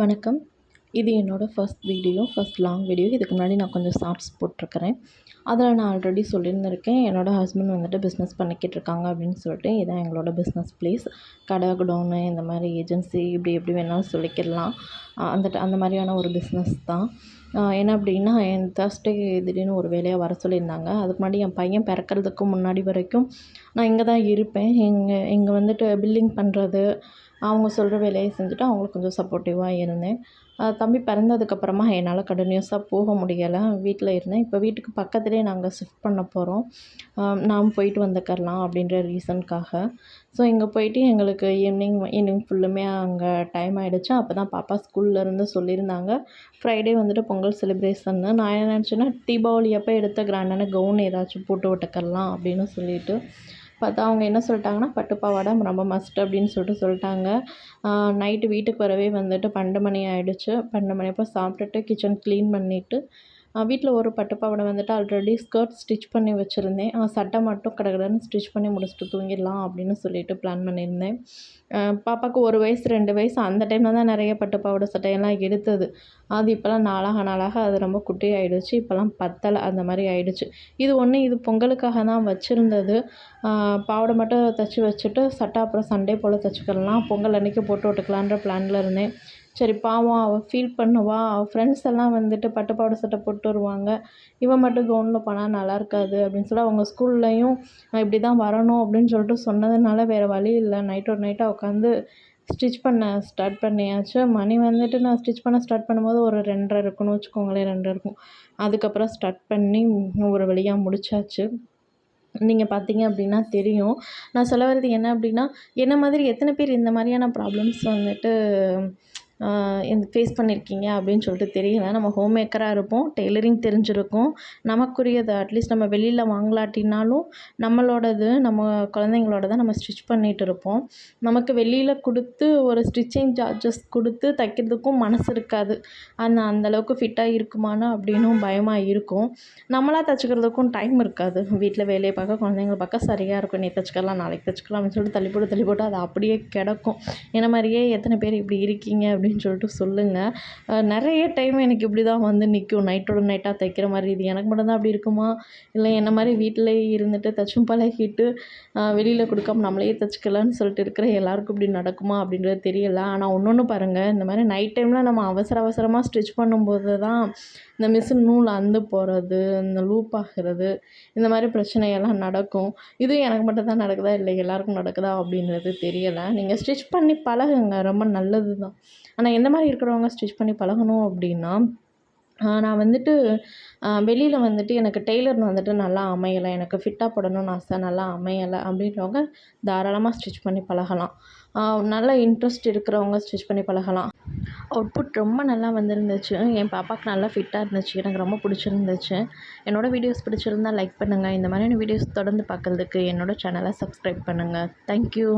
வணக்கம். இது என்னோடய ஃபர்ஸ்ட் லாங் வீடியோ. இதுக்கு முன்னாடி நான் கொஞ்சம் ஷார்ட்ஸ் போட்டிருக்கிறேன். அதில் நான் ஆல்ரெடி சொல்லியிருந்திருக்கேன். என்னோடய ஹஸ்பண்ட் வந்துட்டு பிஸ்னஸ் பண்ணிக்கிட்டு இருக்காங்க அப்படின்னு சொல்லிட்டு. இதான் எங்களோட பிஸ்னஸ் ப்ளேஸ். கடை, குடோனு, இந்த மாதிரி ஏஜென்சி இப்படி எப்படி வேணாலும் சொல்லிக்கிடலாம். அந்த மாதிரியான ஒரு பிஸ்னஸ் தான். என்ன அப்படின்னா, என் தேர்ஸ்டே திடீர்னு ஒரு வேலையாக வர சொல்லியிருந்தாங்க. அதுக்கு முன்னாடி என் பையன் பிறக்கிறதுக்கு முன்னாடி வரைக்கும் நான் இங்கே தான் இருப்பேன். இங்கே வந்துட்டு பில்லிங் பண்ணுறது, அவங்க சொல்கிற வேலையை செஞ்சுட்டு அவங்களுக்கு கொஞ்சம் சப்போர்ட்டிவாக இருந்தேன். தம்பி பிறந்ததுக்கப்புறமா என்னால் கண்டினியூஸாக போக முடியலை. வீட்டில் இருந்தேன். இப்போ வீட்டுக்கு பக்கத்துலேயே நாங்கள் ஷிஃப்ட் பண்ண போகிறோம். நாம் போயிட்டு வந்துக்கலாம் அப்படின்ற ரீசனுக்காக. ஸோ இங்கே போயிட்டு எங்களுக்கு ஈவினிங் ஃபுல்லுமே அங்கே டைம் ஆகிடுச்சு. அப்போ தான் பாப்பா ஸ்கூல்லேருந்து சொல்லியிருந்தாங்க, ஃப்ரைடே வந்துட்டு பொங்கல் செலிப்ரேஷன்னு. நான் என்ன நினச்சேன்னா, தீபாவளி அப்போ எடுத்த கிராண்டான கவுன் ஏதாச்சும் போட்டு விட்டுக்கலாம் அப்படின்னு சொல்லிட்டு பார்த்தா, அவங்க என்ன சொல்லிட்டாங்கன்னா, பட்டு பாவாடை ரொம்ப மஸ்ட் அப்படின்னு சொல்லிட்டாங்க. நைட்டு வீட்டுக்கு வரவே வந்துட்டு 12 மணி ஆகிடுச்சு. 12 மணி அப்போ சாப்பிட்டுட்டு கிச்சன் க்ளீன் பண்ணிவிட்டு, வீட்டில் ஒரு பட்டு பாவாடை வந்துட்டு ஆல்ரெடி ஸ்கர்ட் ஸ்டிச் பண்ணி வச்சுருந்தேன். சட்டை மட்டும் கடகடன்னு ஸ்டிச் பண்ணி முடிச்சுட்டு தூங்கிடலாம் அப்படின்னு சொல்லிட்டு பிளான் பண்ணியிருந்தேன். பாப்பாவுக்கு 1 வயசு 2 வயசு அந்த டைமில் தான் நிறைய பட்டு பாவாடை சட்டையெல்லாம் எடுத்தது. அது இப்போலாம் நாளாக அது ரொம்ப குட்டி ஆகிடுச்சு. இப்போலாம் பத்தலை, அந்த மாதிரி ஆகிடுச்சு. இது பொங்கலுக்காக தான் வச்சுருந்தது. பாவாடை மட்டும் தைச்சி வச்சுட்டு சட்டை அப்புறம் சண்டே போல் தைச்சிக்கலாம், பொங்கல் அன்றைக்கி போட்டு விட்டுக்கலான்ற பிளானில் இருந்தேன். சரி பாவம், அவள் ஃபீல் பண்ணுவா. அவள் ஃப்ரெண்ட்ஸ் எல்லாம் வந்துட்டு பட்டு பாவாடை சட்டை போட்டு வருவாங்க, இவன் மட்டும் கவுனில் போனால் நல்லா இருக்காது அப்படின்னு சொல்லி அவங்க ஸ்கூல்லையும் இப்படி தான் வரணும் அப்படின்னு சொல்லிட்டு சொன்னதுனால வேறு வழி இல்லை. நைட்டோட நைட்டாக உட்காந்து ஸ்டிச் பண்ண ஸ்டார்ட் பண்ணியாச்சு. மணி வந்துட்டு நான் ஸ்டிச் பண்ண ஸ்டார்ட் பண்ணும்போது ஒரு 2:30 இருக்குன்னு வச்சுக்கோங்களேன், 2:30 இருக்கும். அதுக்கப்புறம் ஸ்டார்ட் பண்ணி ஒரு வழியாக முடிச்சாச்சு. நீங்கள் பார்த்தீங்க அப்படின்னா தெரியும். நான் சொல்ல வர்றது என்ன அப்படின்னா, என்ன மாதிரி எத்தனை பேர் இந்த மாதிரியான ப்ராப்ளம்ஸ் வந்துட்டு ஃபேஸ் பண்ணியிருக்கீங்க அப்படின்னு சொல்லிட்டு தெரியல. நம்ம ஹோம் மேக்கராக இருப்போம், டெய்லரிங் தெரிஞ்சிருக்கும். நமக்குரியது அட்லீஸ்ட் நம்ம வெளியில் வாங்கலாட்டினாலும் நம்மளோடது, நம்ம குழந்தைங்களோடதை நம்ம ஸ்டிச் பண்ணிகிட்டு இருப்போம். நமக்கு வெளியில் கொடுத்து ஒரு ஸ்டிச்சிங் சார்ஜஸ் கொடுத்து தைக்கிறதுக்கும் மனசு இருக்காது. அந்தளவுக்கு ஃபிட்டாக இருக்குமானா அப்படின்னும் பயமாக இருக்கும். நம்மளாக தைச்சிக்கிறதுக்கும் டைம் இருக்காது. வீட்டில் வேலையை பார்க்க, குழந்தைங்கள பார்க்க சரியாக இருக்கும். நீ தைச்சிக்கலாம், நாளைக்கு தைச்சிக்கலாம் அப்படின்னு சொல்லிட்டு தள்ளி போட்டு அது அப்படியே கிடக்கும். என்ன மாதிரியே எத்தனை பேர் இப்படி இருக்கீங்க அப்படின்னு சொல்லிட்டு சொல்லுங்கள். நிறைய டைம் எனக்கு இப்படி தான் வந்து நிற்கும், நைட்டோட நைட்டாக தைக்கிற மாதிரி. இது எனக்கு மட்டும் தான் அப்படி இருக்குமா, இல்லை என்ன மாதிரி வீட்டிலே இருந்துட்டு தைச்சும் பழகிட்டு வெளியில் கொடுக்காம நம்மளே தைச்சிக்கலான்னு சொல்லிட்டு இருக்கிற எல்லாருக்கும் இப்படி நடக்குமா அப்படின்றது தெரியல. ஆனால் ஒன்று பாருங்கள், இந்த மாதிரி நைட் டைமில் நம்ம அவசரமாக ஸ்டிச் பண்ணும்போது தான் இந்த மிஷின் நூல் அந்து போகிறது, இந்த லூப் ஆகிறது, இந்த மாதிரி பிரச்சனையெல்லாம் நடக்கும். இது எனக்கு மட்டும் தான் நடக்குதா, இல்லை எல்லாருக்கும் நடக்குதா அப்படின்றது தெரியலை. நீங்கள் ஸ்டிச் பண்ணி பழகுங்க, ரொம்ப நல்லது தான். ஆனால் எந்த மாதிரி இருக்கிறவங்க ஸ்டிச் பண்ணி பழகணும் அப்படின்னா, நான் வந்துட்டு வெளியில் வந்துட்டு எனக்கு டெய்லர் வந்துட்டு நல்லா அமையலை, எனக்கு ஃபிட்டாக போடணும்னு ஆசை, நல்லா அமையலை அப்படின்றவங்க தாராளமாக ஸ்டிச் பண்ணி பழகலாம். நல்ல இன்ட்ரெஸ்ட் இருக்கிறவங்க ஸ்டிச் பண்ணி பழகலாம். அவுட்புட் ரொம்ப நல்லா வந்துருந்துச்சு. என் பாப்பாவுக்கு நல்லா ஃபிட்டாக இருந்துச்சு. எனக்கு ரொம்ப பிடிச்சிருந்துச்சு. என்னோடய வீடியோஸ் பிடிச்சிருந்தால் லைக் பண்ணுங்கள். இந்த மாதிரியான வீடியோஸ் தொடர்ந்து பார்க்குறதுக்கு என்னோடய சேனலை சப்ஸ்கிரைப் பண்ணுங்கள். தேங்க்யூ.